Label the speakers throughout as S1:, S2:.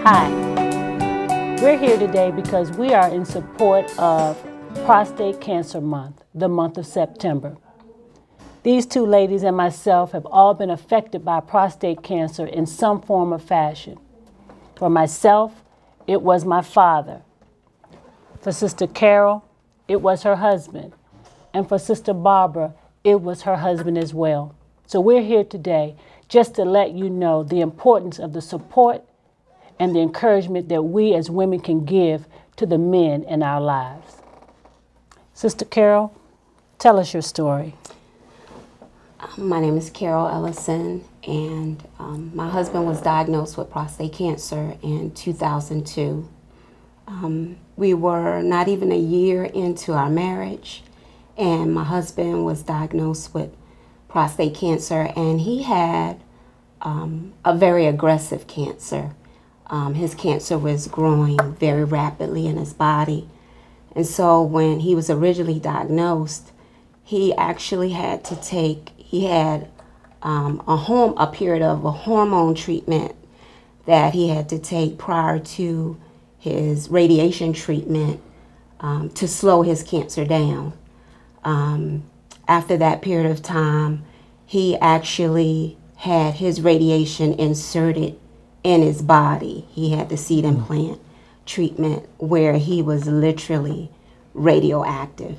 S1: Hi, we're here today because we are in support of Prostate Cancer Month, the month of September. These two ladies and myself have all been affected by prostate cancer in some form or fashion. For myself, it was my father. For Sister Carol, it was her husband. And for Sister Barbara, it was her husband as well. So we're here today just to let you know the importance of the support and the encouragement that we as women can give to the men in our lives. Sister Carol, tell us your story.
S2: My name is Carol Ellison, and my husband was diagnosed with prostate cancer in 2002. We were not even a year into our marriage, and my husband was diagnosed with prostate cancer, and he had a very aggressive cancer. His cancer was growing very rapidly in his body. And so when he was originally diagnosed, he actually had to take, he had a period of a hormone treatment that he had to take prior to his radiation treatment to slow his cancer down. After that period of time, he actually had his radiation inserted in his body. He had the seed implant treatment where he was literally radioactive.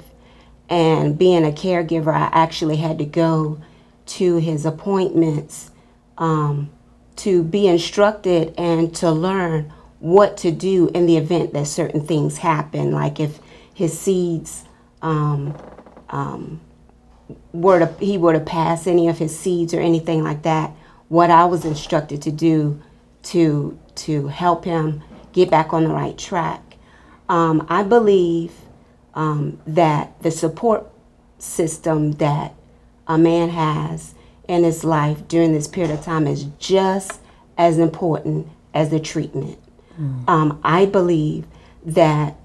S2: And being a caregiver, I actually had to go to his appointments to be instructed and to learn what to do in the event that certain things happen, like if his seeds he were to pass any of his seeds or anything like that, what I was instructed to do to help him get back on the right track. I believe that the support system that a man has in his life during this period of time is just as important as the treatment. I believe that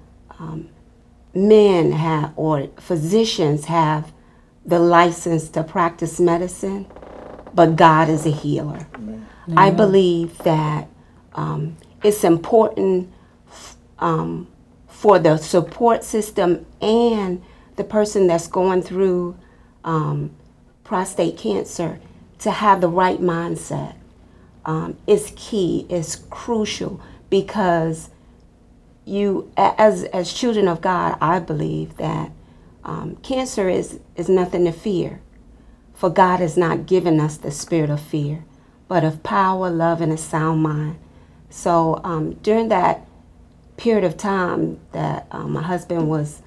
S2: men have, or physicians have, the license to practice medicine, but God is a healer. Amen. I believe that it's important for the support system and the person that's going through prostate cancer to have the right mindset. It's key, it's crucial, because you, as children of God, I believe that cancer is nothing to fear. For God has not given us the spirit of fear, but of power, love, and a sound mind. So during that period of time that my husband was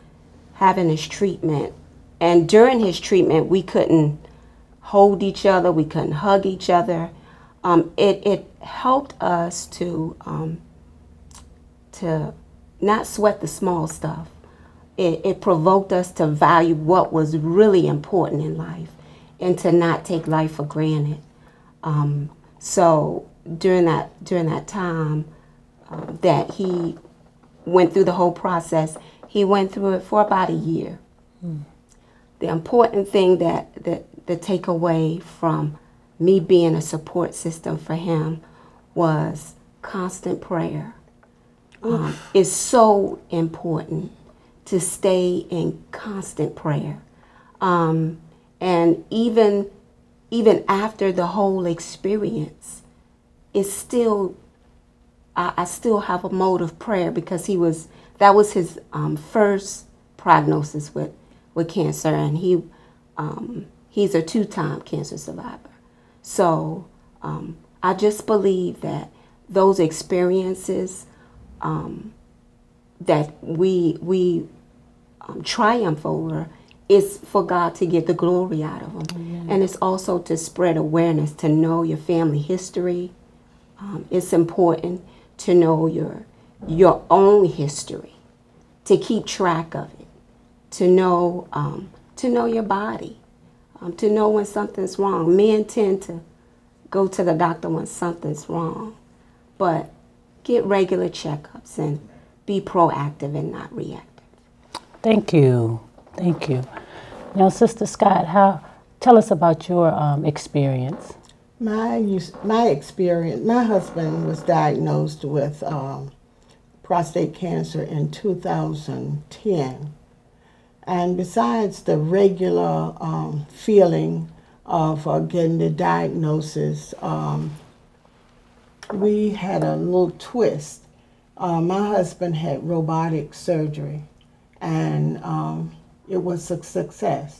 S2: having his treatment, and during his treatment, we couldn't hold each other, we couldn't hug each other. It helped us to not sweat the small stuff. It provoked us to value what was really important in life and to not take life for granted. So during that time that he went through the whole process, he went through it for about a year. The important thing that the takeaway from me being a support system for him was constant prayer. It's so important to stay in constant prayer. And even after the whole experience, it's still, I still have a mode of prayer, because that was his first prognosis with cancer, and he's a 2-time cancer survivor. So I just believe that those experiences that we triumph over is for God to get the glory out of them. And it's also to spread awareness, to know your family history. It's important to know your own history, to keep track of it, to know your body, to know when something's wrong. Men tend to go to the doctor when something's wrong, but get regular checkups and be proactive and not reactive.
S1: Thank you. Thank you. Now, Sister Scott, tell us about your experience.
S3: My experience, my husband was diagnosed with prostate cancer in 2010. And besides the regular feeling of getting the diagnosis, we had a little twist. My husband had robotic surgery, and it was a success.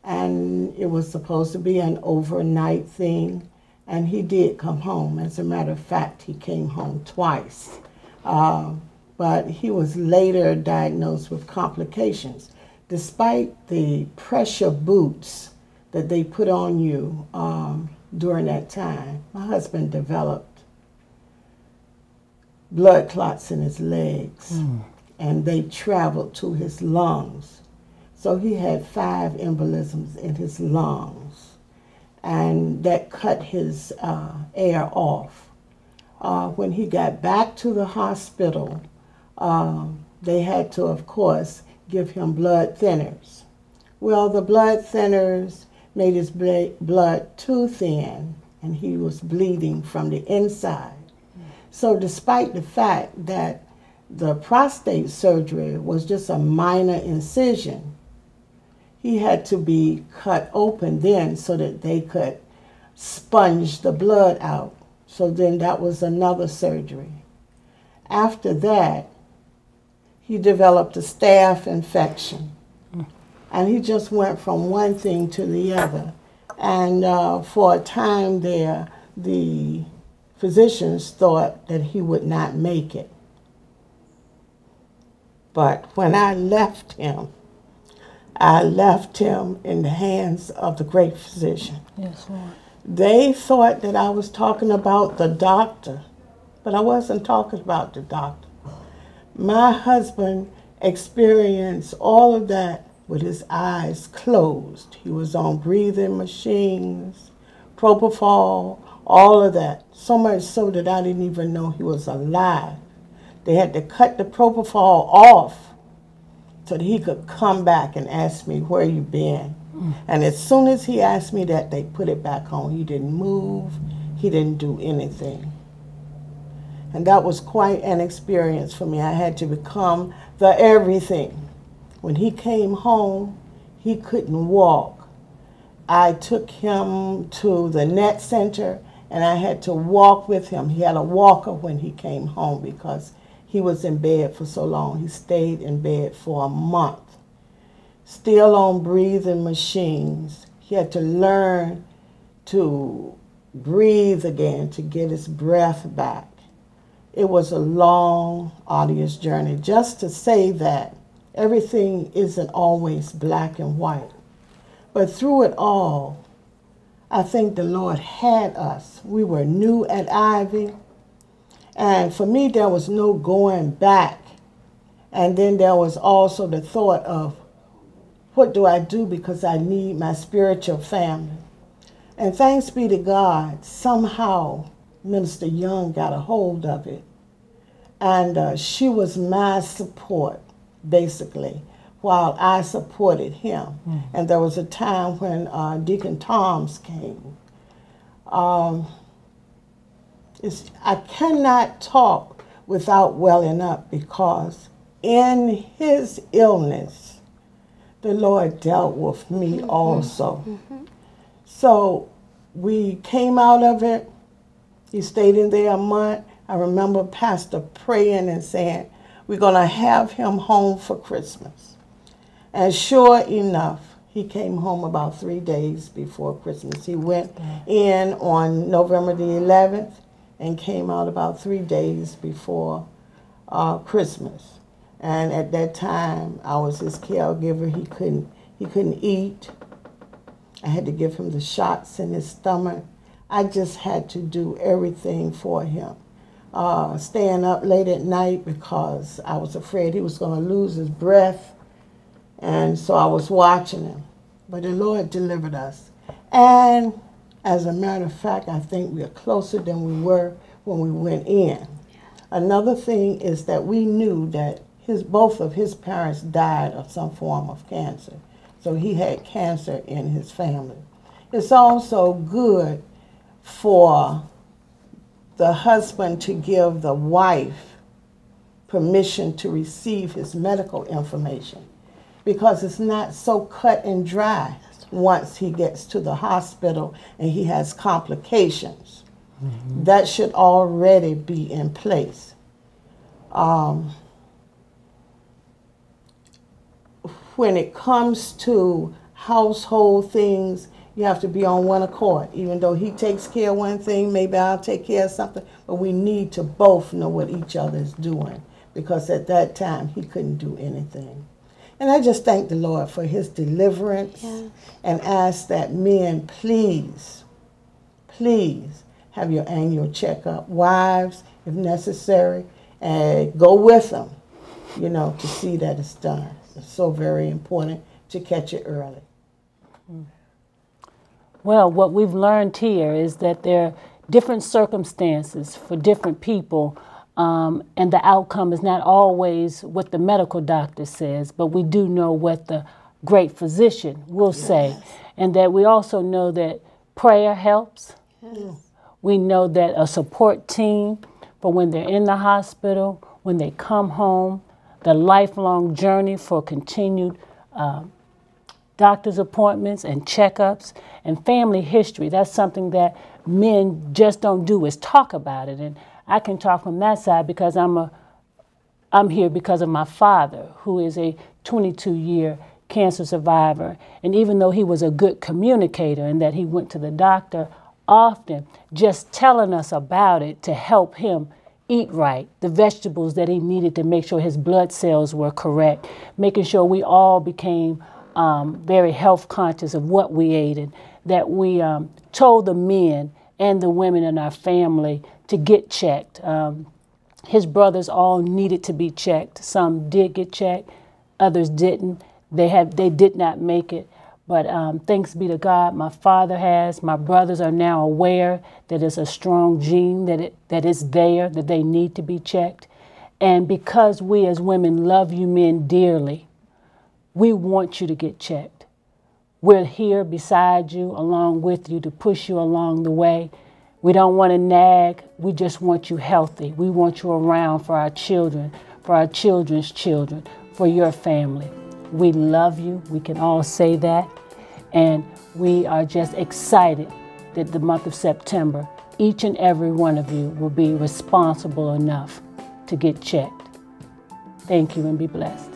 S3: And it was supposed to be an overnight thing, and he did come home. As a matter of fact, he came home twice. But he was later diagnosed with complications. Despite the pressure boots that they put on you during that time, my husband developed blood clots in his legs, and they traveled to his lungs. So he had 5 embolisms in his lungs, and that cut his air off. When he got back to the hospital, they had to, of course, give him blood thinners. Well, the blood thinners made his blood too thin, and he was bleeding from the inside. So despite the fact that the prostate surgery was just a minor incision, he had to be cut open then so that they could sponge the blood out. So then that was another surgery. After that, he developed a staph infection. And he just went from one thing to the other. And for a time there, the physicians thought that he would not make it. But when I left him in the hands of the great physician.
S1: Yes, Lord.
S3: They thought that I was talking about the doctor, but I wasn't talking about the doctor. My husband experienced all of that with his eyes closed. He was on breathing machines, propofol, all of that. So much so that I didn't even know he was alive. They had to cut the propofol off so that he could come back and ask me, where you been? And as soon as he asked me that, they put it back on. He didn't move. He didn't do anything. And that was quite an experience for me. I had to become the everything. When he came home, he couldn't walk. I took him to the net center, and I had to walk with him. He had a walker when he came home because he was in bed for so long. He stayed in bed for a month, still on breathing machines. He had to learn to breathe again, to get his breath back. It was a long, arduous journey. Just to say that everything isn't always black and white. But through it all, I think the Lord had us. We were new at Ivy. And for me, there was no going back. And then there was also the thought of, what do I do, because I need my spiritual family. And thanks be to God, somehow Minister Young got a hold of it. And she was my support, basically, while I supported him. And there was a time when Deacon Toms came. I cannot talk without welling up, because in his illness, the Lord dealt with me also. So we came out of it. He stayed in there a month. I remember Pastor praying and saying, we're going to have him home for Christmas. And sure enough, he came home about 3 days before Christmas. He went in on November the 11th and came out about 3 days before Christmas. And at that time, I was his caregiver. He couldn't eat. I had to give him the shots in his stomach. I just had to do everything for him. Staying up late at night because I was afraid he was going to lose his breath. And so I was watching him. But the Lord delivered us. And as a matter of fact, I think we are closer than we were when we went in. Another thing is that we knew that both of his parents died of some form of cancer. So he had cancer in his family. It's also good for the husband to give the wife permission to receive his medical information, because it's not so cut and dry once he gets to the hospital and he has complications. Mm-hmm. That should already be in place. When it comes to household things, you have to be on one accord. Even though he takes care of one thing, maybe I'll take care of something, but we need to both know what each other is doing, because at that time he couldn't do anything. And I just thank the Lord for his deliverance, and ask that men, please, please have your annual checkup. Wives, if necessary, and go with them, you know, to see that it's done. It's so very important to catch it early.
S1: Well, what we've learned here is that there are different circumstances for different people, and the outcome is not always what the medical doctor says, but we do know what the great physician will say, and that we also know that prayer helps. We know that a support team for when they're in the hospital, when they come home, the lifelong journey for continued doctor's appointments and checkups and family history. That's something that men just don't do, is talk about it. And I can talk from that side because I'm here because of my father, who is a 22-year cancer survivor. And even though he was a good communicator and that he went to the doctor often, just telling us about it to help him eat right, the vegetables that he needed to make sure his blood cells were correct, making sure we all became very health conscious of what we ate, and that we told the men and the women in our family to get checked. His brothers all needed to be checked. Some did get checked, others didn't. They did not make it. But thanks be to God, my father has. My brothers are now aware that it's a strong gene, that it's there, that they need to be checked. And because we as women love you men dearly, we want you to get checked. We're here beside you, along with you, to push you along the way. We don't want to nag. We just want you healthy. We want you around for our children, for our children's children, for your family. We love you. We can all say that. And we are just excited that the month of September, each and every one of you will be responsible enough to get checked. Thank you and be blessed.